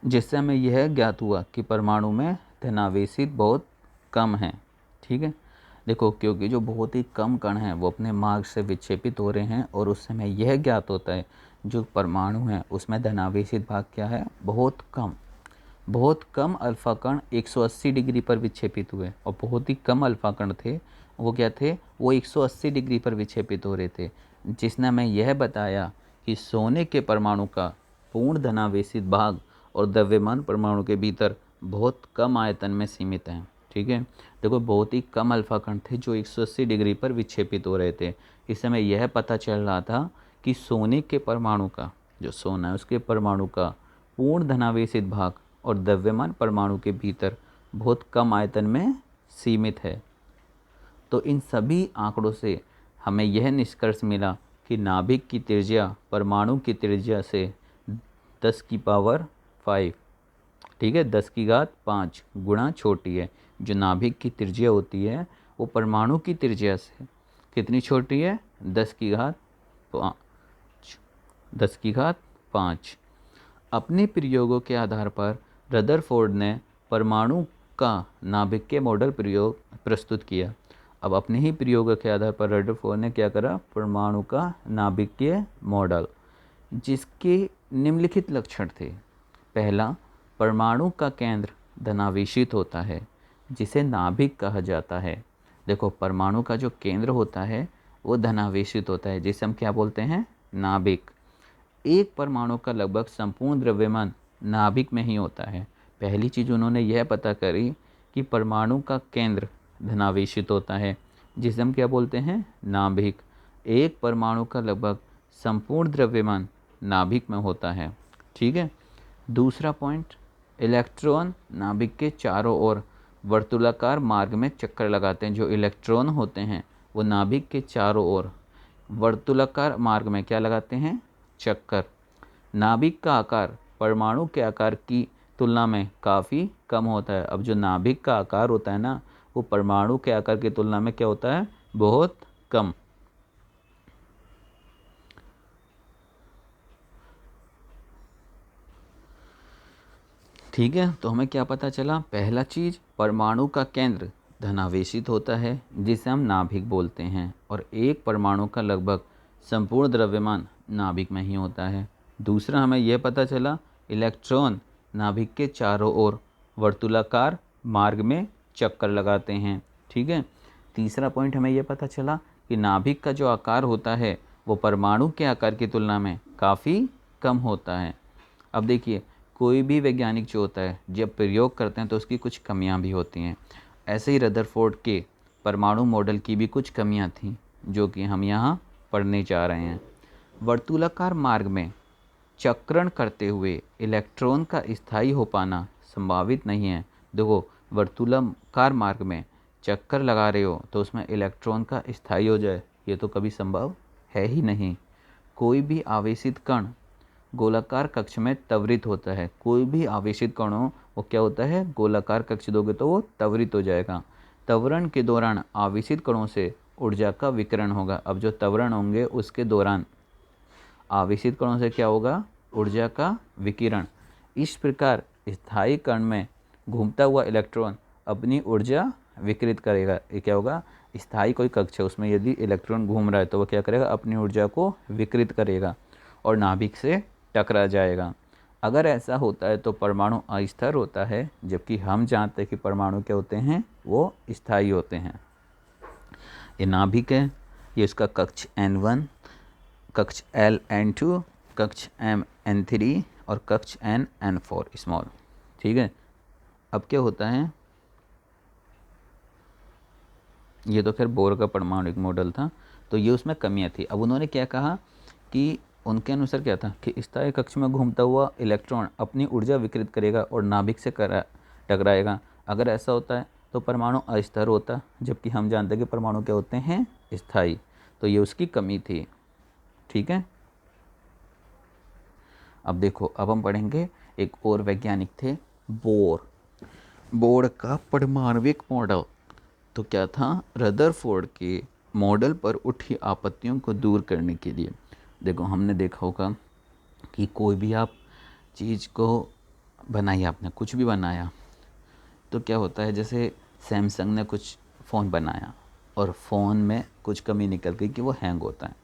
जिससे हमें यह ज्ञात हुआ कि परमाणु में धनावेशित बहुत कम हैं। ठीक है, देखो क्योंकि जो बहुत ही कम कण हैं वो अपने मार्ग से विक्षेपित हो रहे हैं, और उस समय यह ज्ञात होता है जो परमाणु हैं उसमें धनावेशित भाग क्या है? बहुत कम अल्फा कण 180 डिग्री पर विक्षेपित हुए, और बहुत ही कम अल्फा कण थे वो क्या थे? वो 180 डिग्री पर विक्षेपित हो रहे थे, जिसने हमें यह बताया कि सोने के परमाणु का पूर्ण धनावेशित भाग और द्रव्यमान परमाणु के भीतर बहुत कम आयतन में सीमित हैं। ठीक है, देखो बहुत ही कम अल्फा कण थे जो 180 डिग्री पर विक्षेपित हो रहे थे। इस समय यह पता चल रहा था कि सोने के परमाणु का, जो सोना है उसके परमाणु का पूर्ण धनावेशित भाग और द्रव्यमान परमाणु के भीतर बहुत कम आयतन में सीमित है। तो इन सभी आंकड़ों से हमें यह निष्कर्ष मिला कि नाभिक की त्रिज्या परमाणु की त्रिज्या से 10⁵, ठीक है, 10⁵ गुणा छोटी है। जो नाभिक की त्रिज्या होती है वो परमाणु की त्रिज्या से कितनी छोटी है? 10⁵ अपने प्रयोगों के आधार पर रदरफोर्ड ने परमाणु का नाभिकीय मॉडल प्रस्तुत किया। अब अपने ही प्रयोगों के आधार पर रदरफोर्ड ने क्या करा? परमाणु का नाभिकीय मॉडल, जिसके निम्नलिखित लक्षण थे। पहला, परमाणु का केंद्र धनावेशित होता है, जिसे नाभिक कहा जाता है। देखो, परमाणु का जो केंद्र होता है वो धनावेशित होता है, जिसे हम क्या बोलते हैं? नाभिक। एक परमाणु का लगभग संपूर्ण द्रव्यमान नाभिक में ही होता है। पहली चीज़ उन्होंने यह पता करी कि परमाणु का केंद्र धनावेशित होता है, जिसे हम क्या बोलते हैं? नाभिक। एक परमाणु का लगभग संपूर्ण द्रव्यमान नाभिक में होता है, ठीक है। दूसरा पॉइंट, इलेक्ट्रॉन नाभिक के चारों ओर वर्तुलाकार मार्ग में चक्कर लगाते हैं। जो इलेक्ट्रॉन होते हैं वो नाभिक के चारों ओर वर्तुलाकार मार्ग में क्या लगाते हैं? चक्कर। नाभिक का आकार परमाणु के आकार की तुलना में काफ़ी कम होता है। अब जो नाभिक का आकार होता है ना, वो परमाणु के आकार की तुलना में क्या होता है? बहुत कम। ठीक है, तो हमें क्या पता चला? पहला चीज़, परमाणु का केंद्र धनावेशित होता है, जिसे हम नाभिक बोलते हैं, और एक परमाणु का लगभग संपूर्ण द्रव्यमान नाभिक में ही होता है। दूसरा, हमें यह पता चला इलेक्ट्रॉन नाभिक के चारों ओर वर्तुलाकार मार्ग में चक्कर लगाते हैं, ठीक है। तीसरा पॉइंट, हमें यह पता चला कि नाभिक का जो आकार होता है वो परमाणु के आकार की तुलना में काफ़ी कम होता है। अब देखिए, कोई भी वैज्ञानिक जो होता है जब प्रयोग करते हैं तो उसकी कुछ कमियां भी होती हैं। ऐसे ही रदरफोर्ड के परमाणु मॉडल की भी कुछ कमियां थीं, जो कि हम यहाँ पढ़ने जा रहे हैं। वर्तुलाकार मार्ग में चक्रण करते हुए इलेक्ट्रॉन का स्थायी हो पाना संभावित नहीं है। देखो, वर्तुलाकार मार्ग में चक्कर लगा रहे हो तो उसमें इलेक्ट्रॉन का स्थायी हो जाए, ये तो कभी संभव है ही नहीं। कोई भी आवेशित कण गोलाकार कक्ष में त्वरित होता है। कोई भी आवेशित कण हो वो क्या होता है? गोलाकार कक्ष दोगे तो वो त्वरित हो जाएगा। त्वरण के दौरान आवेशित कणों से ऊर्जा का विकिरण होगा। अब जो त्वरण होंगे उसके दौरान आवेशित कणों से क्या होगा? ऊर्जा का विकिरण। इस प्रकार स्थायी कण में घूमता हुआ इलेक्ट्रॉन अपनी ऊर्जा विकिरित करेगा। ये क्या होगा? स्थायी कोई कक्ष है, उसमें यदि इलेक्ट्रॉन घूम रहा है तो वह क्या करेगा? अपनी ऊर्जा को विकिरित करेगा और नाभिक से टकरा जाएगा। अगर ऐसा होता है तो परमाणु अस्थिर होता है, जबकि हम जानते हैं कि परमाणु क्या होते हैं? वो स्थायी होते हैं। ये नाभिक है, ये उसका कक्ष N1, कक्ष L N2, कक्ष M N3 और कक्ष N N4 स्मॉल, ठीक है। अब क्या होता है? ये तो खैर बोर का परमाणु मॉडल था, तो ये उसमें कमियां थी। अब उन्होंने क्या कहा कि उनके अनुसार क्या था कि स्थायी कक्ष में घूमता हुआ इलेक्ट्रॉन अपनी ऊर्जा विकिरित करेगा और नाभिक से टकराएगा। अगर ऐसा होता है तो परमाणु अस्थिर होता, जबकि हम जानते हैं कि परमाणु क्या होते हैं? स्थायी। तो ये उसकी कमी थी, ठीक है। अब देखो, अब हम पढ़ेंगे एक और वैज्ञानिक थे, बोर। बोर का परमाणविक मॉडल तो क्या था? रदरफोर्ड के मॉडल पर उठी आपत्तियों को दूर करने के लिए। देखो, हमने देखा होगा कि कोई भी आप चीज़ को बनाई, आपने कुछ भी बनाया तो क्या होता है? जैसे सैमसंग ने कुछ फ़ोन बनाया और फ़ोन में कुछ कमी निकल गई कि वो हैंग होता है,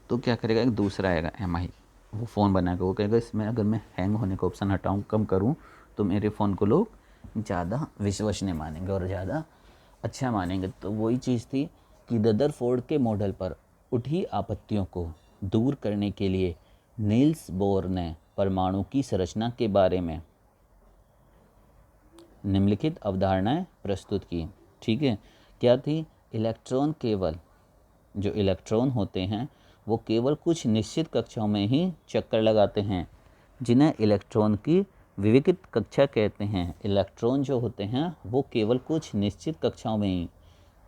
तो क्या करेगा? एक दूसरा आएगा MI, वो फ़ोन बनाएगा, वो कहेगा इसमें अगर मैं हैंग होने का ऑप्शन हटाऊँ, कम करूँ, तो मेरे फ़ोन को लोग ज़्यादा विश्वसनीय मानेंगे और ज़्यादा अच्छा मानेंगे। तो वही चीज़ थी कि रदरफोर्ड के मॉडल पर उठी आपत्तियों को दूर करने के लिए नील्स बोर ने परमाणु की संरचना के बारे में निम्नलिखित अवधारणाएं प्रस्तुत की, ठीक है। क्या थी? जो इलेक्ट्रॉन होते हैं वो केवल कुछ निश्चित कक्षाओं में ही चक्कर लगाते हैं, जिन्हें इलेक्ट्रॉन की विविक्त कक्षा कहते हैं इलेक्ट्रॉन जो होते हैं वो केवल कुछ निश्चित कक्षाओं में ही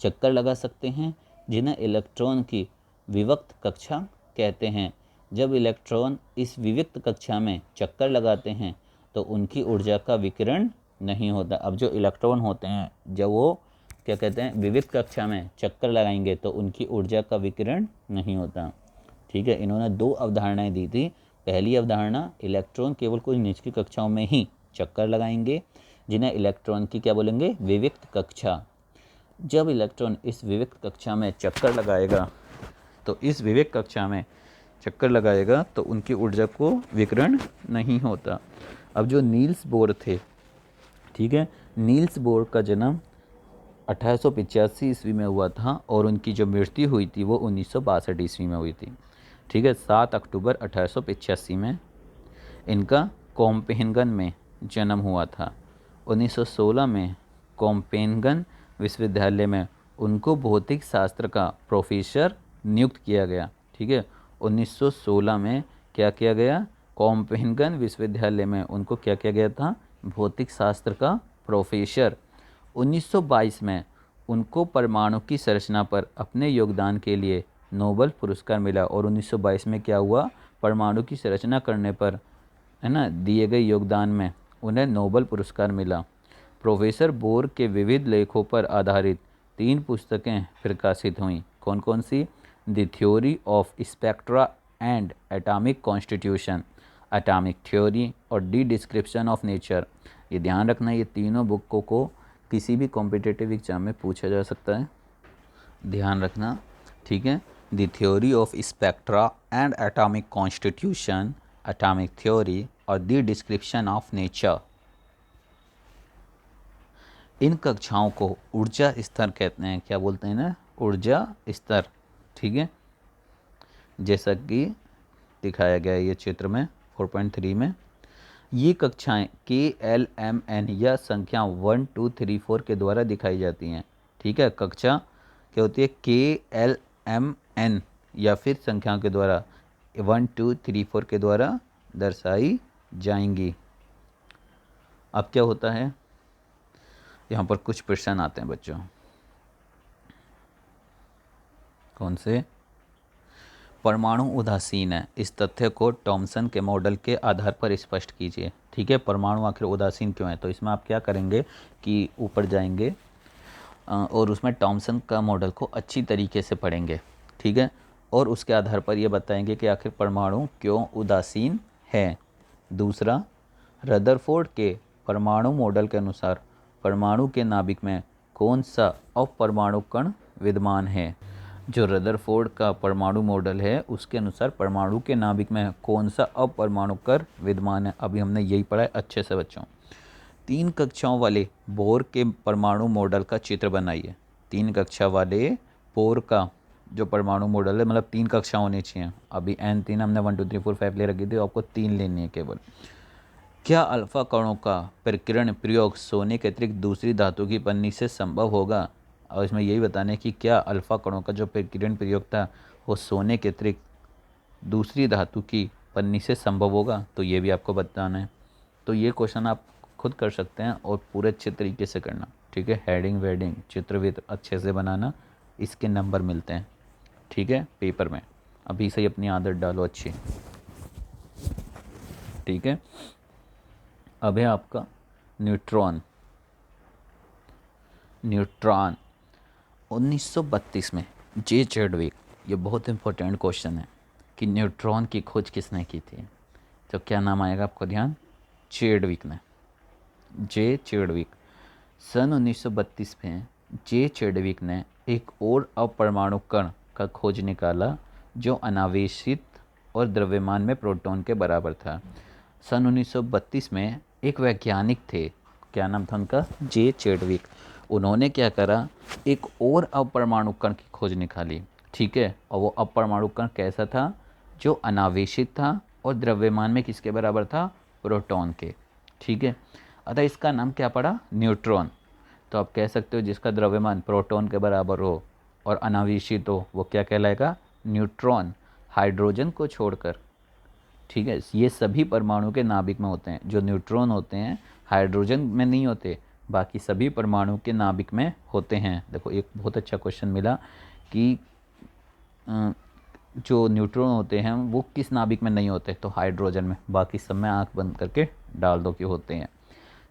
चक्कर लगा सकते हैं, जिन्हें इलेक्ट्रॉन की विविक्त कक्षा कहते हैं। जब इलेक्ट्रॉन इस विविक्त कक्षा में चक्कर लगाते हैं तो उनकी ऊर्जा का विकिरण नहीं होता। अब जो इलेक्ट्रॉन होते हैं जब वो क्या कहते हैं विविक्त कक्षा में चक्कर लगाएंगे तो उनकी ऊर्जा का विकिरण नहीं होता। ठीक है, इन्होंने दो अवधारणाएं दी थी। पहली अवधारणा, इलेक्ट्रॉन केवल कुछ निश्चित कक्षाओं में ही चक्कर लगाएंगे, जिन्हें इलेक्ट्रॉन की क्या बोलेंगे, विविक्त कक्षा। जब इलेक्ट्रॉन इस विविक्त कक्षा में चक्कर लगाएगा तो इस विविक्त कक्षा में चक्कर लगाएगा तो उनकी ऊर्जा को विकिरण नहीं होता। अब जो नील्स बोर थे, ठीक है, नील्स बोर का जन्म 1885 ईस्वी में हुआ था और उनकी जो मृत्यु हुई थी वो 1962 ईस्वी में हुई थी। ठीक है, 7 अक्टूबर 1885 में इनका कोपेनहेगन में जन्म हुआ था। 1916 में कोपेनहेगन विश्वविद्यालय में उनको भौतिक शास्त्र का प्रोफेसर नियुक्त किया गया। ठीक है, 1916 में क्या किया गया, कोपेनहेगन विश्वविद्यालय में उनको क्या किया गया था, भौतिक शास्त्र का प्रोफेसर। 1922 में उनको परमाणु की संरचना पर अपने योगदान के लिए नोबेल पुरस्कार मिला और 1922 में क्या हुआ, परमाणु की संरचना करने पर है ना दिए गए योगदान में उन्हें नोबेल पुरस्कार मिला। प्रोफेसर बोर के विविध लेखों पर आधारित 3 पुस्तकें प्रकाशित हुईं। कौन कौन सी, the theory of spectra and atomic constitution, atomic theory और दी डिस्क्रिप्शन ऑफ नेचर। ये ध्यान रखना, ये तीनों बुकों को किसी भी कॉम्पिटिटिव एग्जाम में पूछा जा सकता है, ध्यान रखना। ठीक है, the theory of spectra and atomic constitution, atomic theory और द डिस्क्रिप्शन ऑफ नेचर। इन कक्षाओं को ऊर्जा स्तर कहते हैं। क्या बोलते हैं ना, ऊर्जा स्तर। ठीक है, जैसा कि दिखाया गया है ये चित्र में 4.3 में। ये कक्षाएं KLMN या संख्या 1 2 3 4 के द्वारा दिखाई जाती हैं। ठीक है, कक्षा क्या होती है, KLMN या फिर संख्या के द्वारा 1 2 3 4 के द्वारा दर्शाई जाएंगी। अब क्या होता है, यहाँ पर कुछ प्रश्न आते हैं बच्चों। कौन से, परमाणु उदासीन है, इस तथ्य को थॉमसन के मॉडल के आधार पर स्पष्ट कीजिए। ठीक है, परमाणु आखिर उदासीन क्यों है, तो इसमें आप क्या करेंगे कि ऊपर जाएंगे और उसमें थॉमसन का मॉडल को अच्छी तरीके से पढ़ेंगे। ठीक है, और उसके आधार पर ये बताएंगे कि आखिर परमाणु क्यों उदासीन है। दूसरा, रदरफोर्ड के परमाणु मॉडल के अनुसार परमाणु के नाभिक में कौन सा अपरमाणु कण विद्यमान है। जो रदरफोर्ड का परमाणु मॉडल है उसके अनुसार परमाणु के नाभिक में कौन सा अपरमाणु कण विद्यमान है, अभी हमने यही पढ़ा है अच्छे से बच्चों। 3 कक्षाओं वाले बोर के परमाणु मॉडल का चित्र बनाइए। 3 कक्षा वाले बोर का जो परमाणु मॉडल है, मतलब 3 कक्षा होनी चाहिए। अभी N3 हमने 1 2 3 4 5 ले रखी थी, आपको 3 लेनी है केवल। क्या अल्फा कणों का प्रकीर्णन प्रयोग सोने के अतिरिक्त दूसरी धातु की पन्नी से संभव होगा। और इसमें यही बताना है कि क्या अल्फा कणों का जो प्रकीर्णन प्रयोग था वो सोने के अतिरिक्त दूसरी धातु की पन्नी से संभव होगा, तो ये भी आपको बताना है। तो ये क्वेश्चन आप खुद कर सकते हैं और पूरे अच्छे तरीके से करना। ठीक है, हेडिंग वेडिंग चित्र भी अच्छे से बनाना, इसके नंबर मिलते हैं। ठीक है, पेपर में अभी से ही अपनी आदत डालो अच्छी। ठीक है, अब है आपका न्यूट्रॉन। न्यूट्रॉन 1932 में जे चैडविक, ये बहुत इंपॉर्टेंट क्वेश्चन है कि न्यूट्रॉन की खोज किसने की थी। तो क्या नाम आएगा आपको ध्यान, चैडविक ने, जे चैडविक। सन 1932 में जे चैडविक ने एक और अपरमाणु कण का खोज निकाला जो अनावेशित और द्रव्यमान में प्रोटॉन के बराबर था। सन 1932 में एक वैज्ञानिक थे, क्या नाम था उनका, जे चैडविक। उन्होंने क्या करा, एक और अपरमाणु कण की खोज निकाली। ठीक है, और वो अपरमाणु कण कैसा था, जो अनावेशित था और द्रव्यमान में किसके बराबर था, प्रोटॉन के। ठीक है, अतः इसका नाम क्या पड़ा, न्यूट्रॉन। तो आप कह सकते हो जिसका द्रव्यमान प्रोटॉन के बराबर हो और अनावेशित हो वो क्या कहलाएगा, न्यूट्रॉन। हाइड्रोजन को छोड़कर ठीक है, ये सभी परमाणु के नाभिक में होते हैं। जो न्यूट्रॉन होते हैं हाइड्रोजन में नहीं होते, बाकी सभी परमाणु के नाभिक में होते हैं। देखो एक बहुत अच्छा क्वेश्चन मिला कि जो न्यूट्रॉन होते हैं वो किस नाभिक में नहीं होते, तो हाइड्रोजन में। बाकी सब में आंख बंद करके डाल दो कि होते हैं।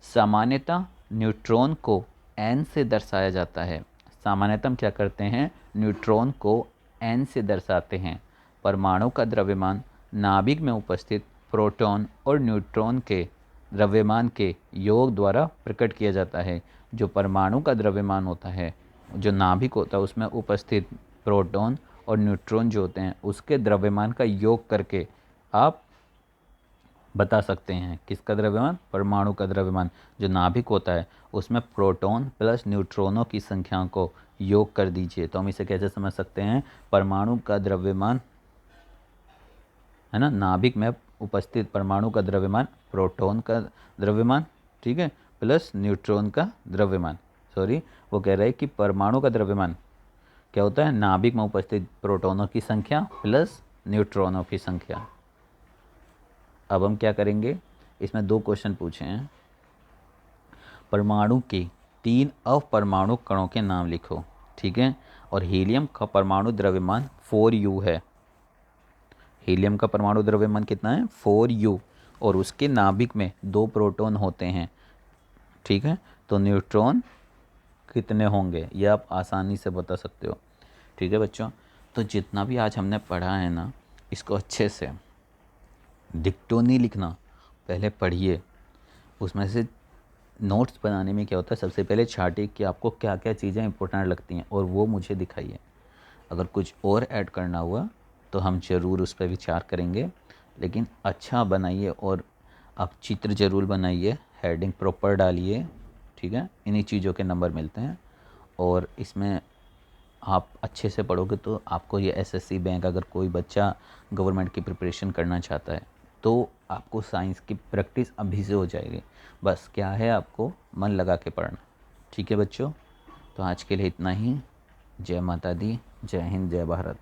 सामान्यतः न्यूट्रॉन को n से दर्शाया जाता है। सामान्यतः हम क्या करते हैं, न्यूट्रॉन को n से दर्शाते हैं। परमाणु का द्रव्यमान नाभिक में उपस्थित प्रोटॉन और न्यूट्रॉन के द्रव्यमान के योग द्वारा प्रकट किया जाता है। जो परमाणु का द्रव्यमान होता है, जो नाभिक होता है उसमें उपस्थित प्रोटॉन और न्यूट्रॉन जो होते हैं उसके द्रव्यमान का योग करके आप बता सकते हैं। किसका द्रव्यमान, परमाणु का द्रव्यमान। जो नाभिक होता है उसमें प्रोटॉन प्लस न्यूट्रॉनों की संख्या को योग कर दीजिए, तो हम इसे कैसे समझ सकते हैं, परमाणु का द्रव्यमान है ना, नाभिक में उपस्थित परमाणु का द्रव्यमान, प्रोटॉन का द्रव्यमान, ठीक है, प्लस न्यूट्रॉन का द्रव्यमान। सॉरी, वो कह रहे हैं कि परमाणु का द्रव्यमान क्या होता है, नाभिक में उपस्थित प्रोटॉनों की संख्या प्लस न्यूट्रॉनों की संख्या। अब हम क्या करेंगे, इसमें 2 क्वेश्चन पूछे हैं। परमाणु के 3 अपरमाणु कणों के नाम लिखो, ठीक है। और हीलियम का परमाणु द्रव्यमान 4u है। हीलियम का परमाणु द्रव्यमान कितना है, 4u, और उसके नाभिक में 2 प्रोटॉन होते हैं, ठीक है। तो न्यूट्रॉन कितने होंगे ये आप आसानी से बता सकते हो, ठीक है बच्चों। तो जितना भी आज हमने पढ़ा है ना, इसको अच्छे से डिक्टो नहीं लिखना, पहले पढ़िए। उसमें से नोट्स बनाने में क्या होता है, सबसे पहले छाटिए कि आपको क्या क्या चीज़ें इंपॉर्टेंट लगती हैं और वो मुझे दिखाइए। अगर कुछ और ऐड करना हुआ तो हम ज़रूर उस पर विचार करेंगे, लेकिन अच्छा बनाइए और आप चित्र ज़रूर बनाइए, हेडिंग प्रॉपर डालिए, ठीक है। इन्हीं चीज़ों के नंबर मिलते हैं। और इसमें आप अच्छे से पढ़ोगे तो आपको ये एसएससी बैंक, अगर कोई बच्चा गवर्नमेंट की प्रिपरेशन करना चाहता है तो आपको साइंस की प्रैक्टिस अभी से हो जाएगी। बस क्या है, आपको मन लगा के पढ़ना, ठीक है बच्चों। तो आज के लिए इतना ही। जय माता दी, जय हिंद, जय भारत।